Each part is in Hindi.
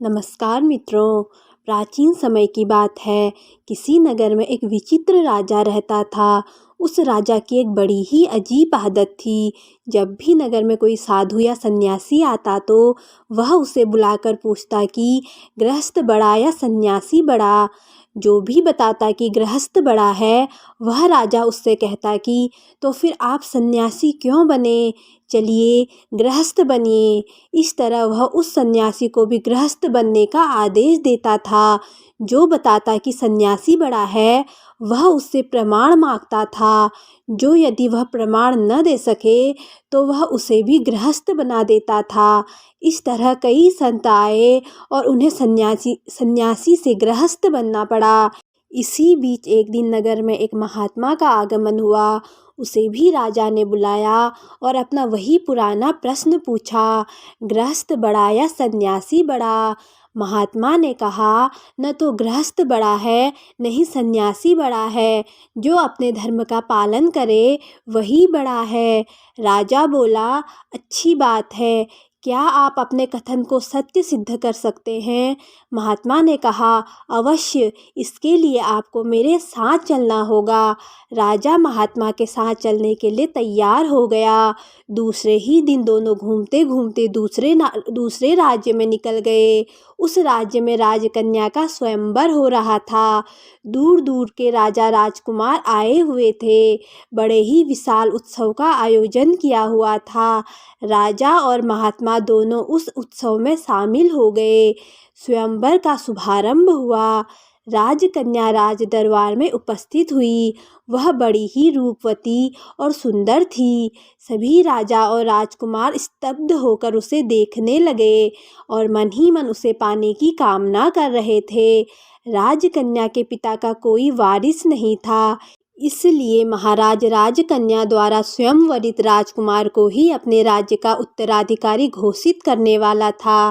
नमस्कार मित्रों। प्राचीन समय की बात है। किसी नगर में एक विचित्र राजा रहता था। उस राजा की एक बड़ी ही अजीब आदत थी। जब भी नगर में कोई साधु या सन्यासी आता तो वह उसे बुलाकर पूछता कि गृहस्थ बड़ा या सन्यासी बड़ा। जो भी बताता कि गृहस्थ बड़ा है, वह राजा उससे कहता कि तो फिर आप सन्यासी क्यों बने? चलिए गृहस्थ बनिए। इस तरह वह उस सन्यासी को भी गृहस्थ बनने का आदेश देता था। जो बताता कि सन्यासी बड़ा है, वह उससे प्रमाण मांगता था। जो यदि वह प्रमाण न दे सके तो वह उसे भी गृहस्थ बना देता था। इस तरह कई संत आए और उन्हें सन्यासी से गृहस्थ बनना पड़ा। इसी बीच एक दिन नगर में एक महात्मा का आगमन हुआ। उसे भी राजा ने बुलाया और अपना वही पुराना प्रश्न पूछा, गृहस्थ बड़ा या सन्यासी बड़ा? महात्मा ने कहा, न तो गृहस्थ बड़ा है, न ही सन्यासी बड़ा है। जो अपने धर्म का पालन करे वही बड़ा है। राजा बोला, अच्छी बात है। क्या आप अपने कथन को सत्य सिद्ध कर सकते हैं? महात्मा ने कहा, अवश्य। इसके लिए आपको मेरे साथ चलना होगा। राजा महात्मा के साथ चलने के लिए तैयार हो गया। दूसरे ही दिन दोनों घूमते घूमते दूसरे राज्य में निकल गए। उस राज्य में राजकन्या का स्वयंवर हो रहा था। दूर दूर के राजा राजकुमार आए हुए थे। बड़े ही विशाल उत्सव का आयोजन किया हुआ था। राजा और महात्मा दोनों उस उत्सव में शामिल हो गए। स्वयंवर का शुभारंभ हुआ। राजकन्या राज दरबार में उपस्थित हुई। वह बड़ी ही रूपवती और सुंदर थी। सभी राजा और राजकुमार स्तब्ध होकर उसे देखने लगे और मन ही मन उसे पाने की कामना कर रहे थे। राजकन्या के पिता का कोई वारिस नहीं था, इसलिए महाराज राजकन्या द्वारा स्वयं वरित राजकुमार को ही अपने राज्य का उत्तराधिकारी घोषित करने वाला था।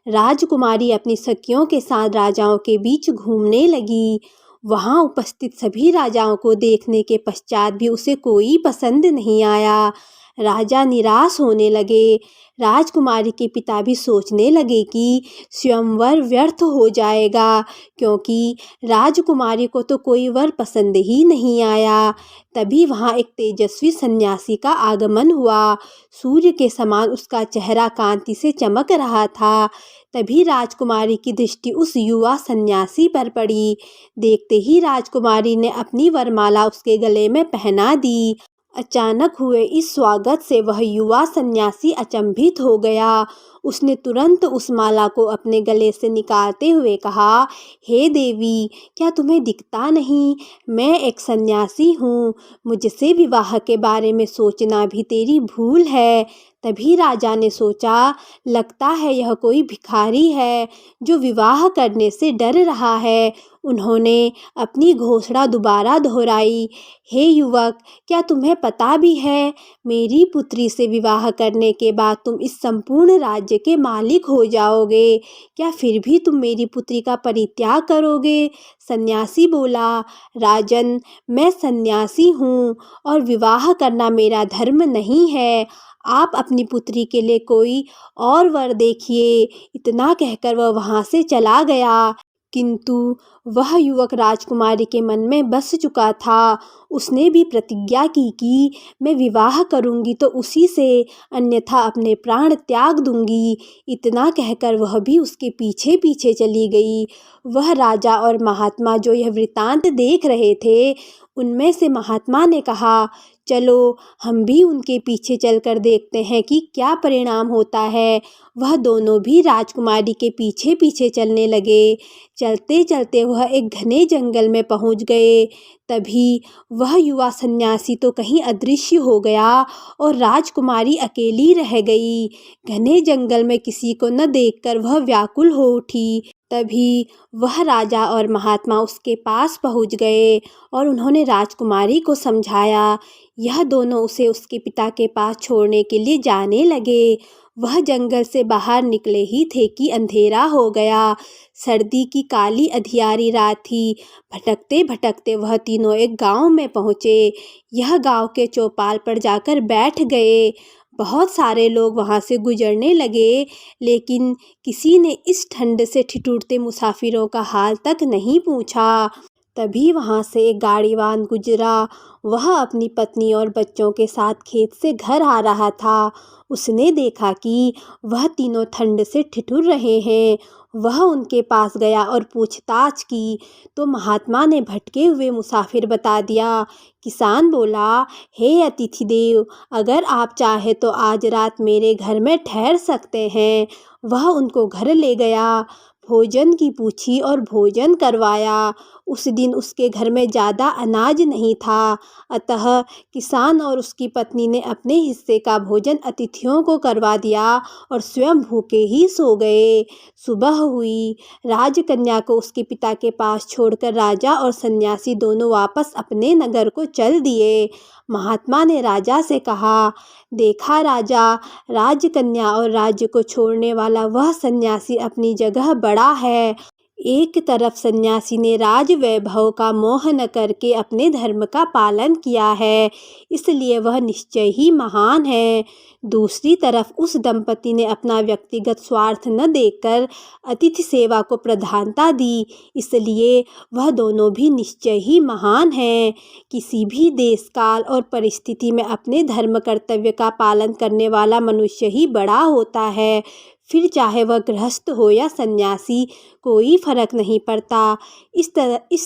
राजकुमारी अपनी सखियों के साथ राजाओं के बीच घूमने लगी। वहां उपस्थित सभी राजाओं को देखने के पश्चात भी उसे कोई पसंद नहीं आया। राजा निराश होने लगे। राजकुमारी के पिता भी सोचने लगे कि स्वयंवर व्यर्थ हो जाएगा, क्योंकि राजकुमारी को तो कोई वर पसंद ही नहीं आया। तभी वहां एक तेजस्वी सन्यासी का आगमन हुआ। सूर्य के समान उसका चेहरा कांति से चमक रहा था। तभी राजकुमारी की दृष्टि उस युवा सन्यासी पर पड़ी। देखते ही राजकुमारी ने अपनी वरमाला उसके गले में पहना दी। अचानक हुए इस स्वागत से वह युवा सन्यासी अचंभित हो गया। उसने तुरंत उस माला को अपने गले से निकालते हुए कहा, हे देवी, क्या तुम्हें दिखता नहीं? मैं एक सन्यासी हूँ। मुझसे विवाह के बारे में सोचना भी तेरी भूल है। तभी राजा ने सोचा, लगता है यह कोई भिखारी है जो विवाह करने से डर रहा है। उन्होंने अपनी घोषणा दोबारा दोहराई, हे युवक, क्या तुम्हें पता भी है, मेरी पुत्री से विवाह करने के बाद तुम इस संपूर्ण राज्य के मालिक हो जाओगे। क्या फिर भी तुम मेरी पुत्री का परित्याग करोगे? सन्यासी बोला, राजन, मैं सन्यासी हूँ और विवाह करना मेरा धर्म नहीं है। आप अपनी पुत्री के लिए कोई और वर देखिए। इतना कहकर वह वहां से चला गया। किंतु वह युवक राजकुमारी के मन में बस चुका था। उसने भी प्रतिज्ञा की कि मैं विवाह करूंगी तो उसी से, अन्यथा अपने प्राण त्याग दूंगी। इतना कहकर वह भी उसके पीछे पीछे चली गई। वह राजा और महात्मा जो यह वृतांत देख रहे थे, उनमें से महात्मा ने कहा, चलो हम भी उनके पीछे चलकर देखते हैं कि क्या परिणाम होता है। वह दोनों भी राजकुमारी के पीछे पीछे चलने लगे। चलते चलते वह एक घने जंगल में पहुंच गए। तभी वह युवा सन्यासी तो कहीं अदृश्य हो गया और राजकुमारी अकेली रह गई। घने जंगल में किसी को न देखकर वह व्याकुल हो उठी। तभी वह राजा और महात्मा उसके पास पहुंच गए और उन्होंने राजकुमारी को समझाया। यह दोनों उसे उसके पिता के पास छोड़ने के लिए जाने लगे। वह जंगल से बाहर निकले ही थे कि अंधेरा हो गया। सर्दी की काली अंधियारी रात थी। भटकते भटकते वह तीनों एक गांव में पहुंचे। यह गांव के चौपाल पर जाकर बैठ गए। बहुत सारे लोग वहाँ से गुजरने लगे, लेकिन किसी ने इस ठंड से ठिठुरते मुसाफिरों का हाल तक नहीं पूछा। तभी वहाँ से एक गाड़ीवान गुजरा। वह अपनी पत्नी और बच्चों के साथ खेत से घर आ रहा था। उसने देखा कि वह तीनों ठंड से ठिठुर रहे हैं। वह उनके पास गया और पूछताछ की, तो महात्मा ने भटके हुए मुसाफिर बता दिया। किसान बोला, हे अतिथि देव, अगर आप चाहे तो आज रात मेरे घर में ठहर सकते हैं। वह उनको घर ले गया, भोजन की पूछी और भोजन करवाया। उस दिन उसके घर में ज़्यादा अनाज नहीं था, अतः किसान और उसकी पत्नी ने अपने हिस्से का भोजन अतिथियों को करवा दिया और स्वयं भूखे ही सो गए। सुबह हुई। राजकन्या को उसके पिता के पास छोड़कर राजा और सन्यासी दोनों वापस अपने नगर को चल दिए। महात्मा ने राजा से कहा, देखा राजा, राजकन्या और राज्य को छोड़ने वाला वह सन्यासी अपनी जगह बड़ा है। एक तरफ सन्यासी ने राज वैभव का मोह न करके अपने धर्म का पालन किया है, इसलिए वह निश्चय ही महान है। दूसरी तरफ उस दंपति ने अपना व्यक्तिगत स्वार्थ न देखकर अतिथि सेवा को प्रधानता दी, इसलिए वह दोनों भी निश्चय ही महान हैं। किसी भी देश, काल और परिस्थिति में अपने धर्म कर्तव्य का पालन करने वाला मनुष्य ही बड़ा होता है। फिर चाहे वह गृहस्थ हो या सन्यासी, कोई फर्क नहीं पड़ता। इस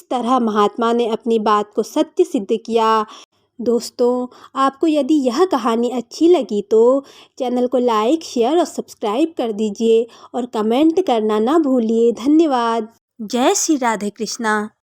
तरह महात्मा ने अपनी बात को सत्य सिद्ध किया। दोस्तों, आपको यदि यह कहानी अच्छी लगी तो चैनल को लाइक, शेयर और सब्सक्राइब कर दीजिए और कमेंट करना ना भूलिए। धन्यवाद। जय श्री राधे कृष्णा।